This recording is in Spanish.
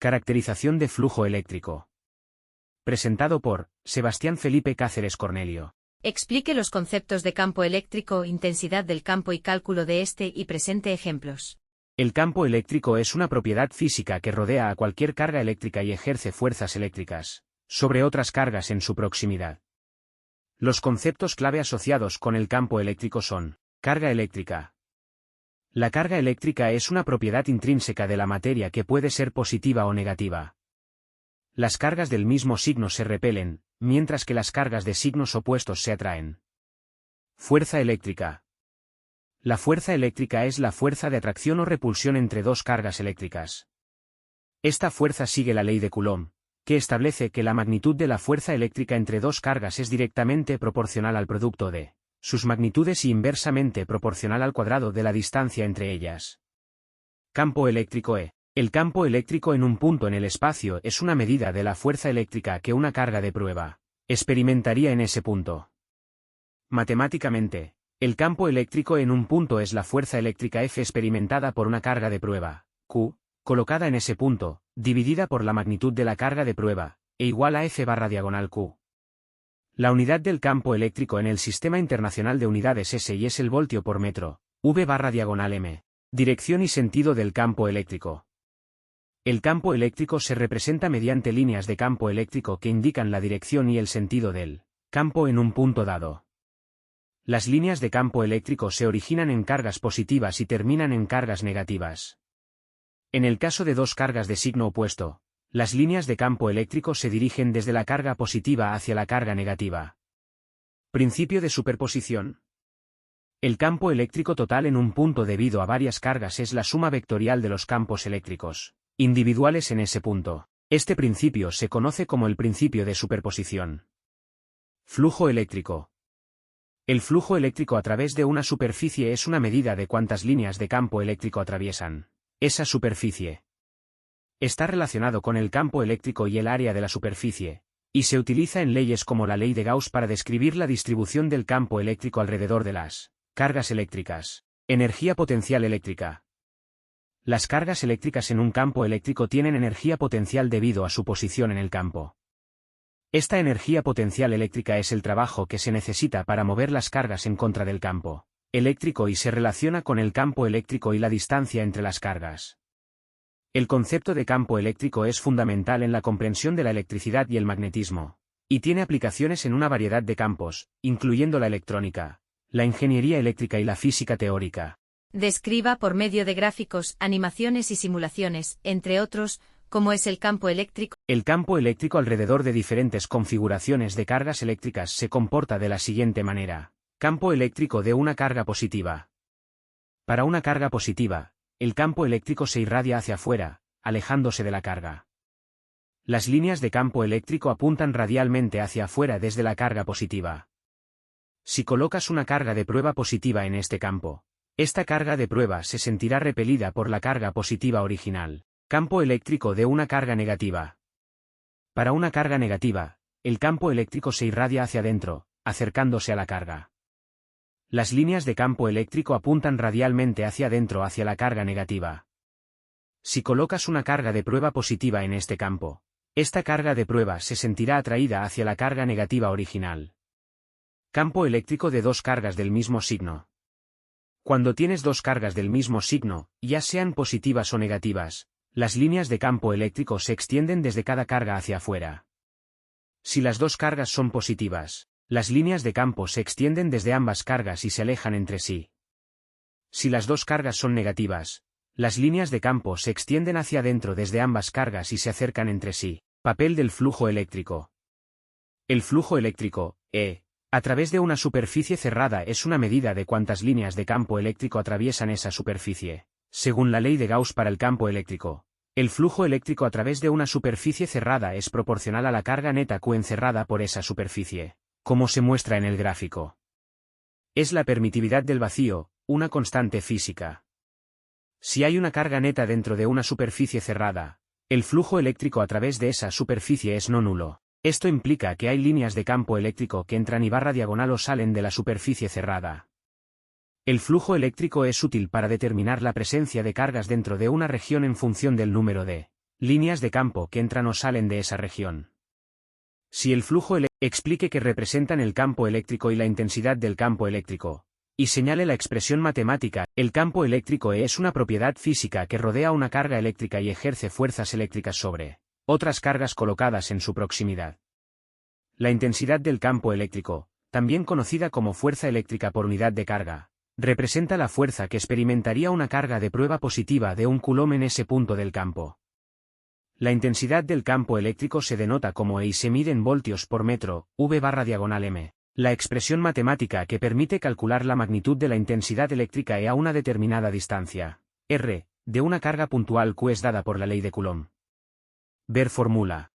Caracterización de flujo eléctrico. Presentado por Sebastián Felipe Cáceres Cornelio. Explique los conceptos de campo eléctrico, intensidad del campo y cálculo de este y presente ejemplos. El campo eléctrico es una propiedad física que rodea a cualquier carga eléctrica y ejerce fuerzas eléctricas sobre otras cargas en su proximidad. Los conceptos clave asociados con el campo eléctrico son: carga eléctrica. La carga eléctrica es una propiedad intrínseca de la materia que puede ser positiva o negativa. Las cargas del mismo signo se repelen, mientras que las cargas de signos opuestos se atraen. Fuerza eléctrica. La fuerza eléctrica es la fuerza de atracción o repulsión entre dos cargas eléctricas. Esta fuerza sigue la ley de Coulomb, que establece que la magnitud de la fuerza eléctrica entre dos cargas es directamente proporcional al producto de sus magnitudes y inversamente proporcional al cuadrado de la distancia entre ellas. Campo eléctrico E. El campo eléctrico en un punto en el espacio es una medida de la fuerza eléctrica que una carga de prueba experimentaría en ese punto. Matemáticamente, el campo eléctrico en un punto es la fuerza eléctrica F experimentada por una carga de prueba, Q, colocada en ese punto, dividida por la magnitud de la carga de prueba, e igual a F/Q. La unidad del campo eléctrico en el Sistema Internacional de Unidades SI es el voltio por metro, V/M. Dirección y sentido del campo eléctrico. El campo eléctrico se representa mediante líneas de campo eléctrico que indican la dirección y el sentido del campo en un punto dado. Las líneas de campo eléctrico se originan en cargas positivas y terminan en cargas negativas. En el caso de dos cargas de signo opuesto, las líneas de campo eléctrico se dirigen desde la carga positiva hacia la carga negativa. Principio de superposición. El campo eléctrico total en un punto debido a varias cargas es la suma vectorial de los campos eléctricos individuales en ese punto. Este principio se conoce como el principio de superposición. Flujo eléctrico. El flujo eléctrico a través de una superficie es una medida de cuántas líneas de campo eléctrico atraviesan esa superficie. Está relacionado con el campo eléctrico y el área de la superficie, y se utiliza en leyes como la ley de Gauss para describir la distribución del campo eléctrico alrededor de las cargas eléctricas. Energía potencial eléctrica. Las cargas eléctricas en un campo eléctrico tienen energía potencial debido a su posición en el campo. Esta energía potencial eléctrica es el trabajo que se necesita para mover las cargas en contra del campo eléctrico y se relaciona con el campo eléctrico y la distancia entre las cargas. El concepto de campo eléctrico es fundamental en la comprensión de la electricidad y el magnetismo, y tiene aplicaciones en una variedad de campos, incluyendo la electrónica, la ingeniería eléctrica y la física teórica. Describa por medio de gráficos, animaciones y simulaciones, entre otros, cómo es el campo eléctrico. El campo eléctrico alrededor de diferentes configuraciones de cargas eléctricas se comporta de la siguiente manera. Campo eléctrico de una carga positiva. Para una carga positiva, el campo eléctrico se irradia hacia afuera, alejándose de la carga. Las líneas de campo eléctrico apuntan radialmente hacia afuera desde la carga positiva. Si colocas una carga de prueba positiva en este campo, esta carga de prueba se sentirá repelida por la carga positiva original. Campo eléctrico de una carga negativa. Para una carga negativa, el campo eléctrico se irradia hacia adentro, acercándose a la carga. Las líneas de campo eléctrico apuntan radialmente hacia adentro hacia la carga negativa. Si colocas una carga de prueba positiva en este campo, esta carga de prueba se sentirá atraída hacia la carga negativa original. Campo eléctrico de dos cargas del mismo signo. Cuando tienes dos cargas del mismo signo, ya sean positivas o negativas, las líneas de campo eléctrico se extienden desde cada carga hacia afuera. Si las dos cargas son positivas, las líneas de campo se extienden desde ambas cargas y se alejan entre sí. Si las dos cargas son negativas, las líneas de campo se extienden hacia adentro desde ambas cargas y se acercan entre sí. Papel del flujo eléctrico. El flujo eléctrico, E, a través de una superficie cerrada es una medida de cuántas líneas de campo eléctrico atraviesan esa superficie. Según la ley de Gauss para el campo eléctrico, el flujo eléctrico a través de una superficie cerrada es proporcional a la carga neta Q encerrada por esa superficie, como se muestra en el gráfico. Es la permitividad del vacío, una constante física. Si hay una carga neta dentro de una superficie cerrada, el flujo eléctrico a través de esa superficie es no nulo. Esto implica que hay líneas de campo eléctrico que entran y barra diagonal o salen de la superficie cerrada. El flujo eléctrico es útil para determinar la presencia de cargas dentro de una región en función del número de líneas de campo que entran o salen de esa región. Si el flujo explique que representan el campo eléctrico y la intensidad del campo eléctrico, y señale la expresión matemática, el campo eléctrico E es una propiedad física que rodea una carga eléctrica y ejerce fuerzas eléctricas sobre otras cargas colocadas en su proximidad. La intensidad del campo eléctrico, también conocida como fuerza eléctrica por unidad de carga, representa la fuerza que experimentaría una carga de prueba positiva de 1 coulomb en ese punto del campo. La intensidad del campo eléctrico se denota como E y se mide en voltios por metro, V/m. La expresión matemática que permite calcular la magnitud de la intensidad eléctrica E a una determinada distancia, R, de una carga puntual Q es dada por la ley de Coulomb. Ver fórmula.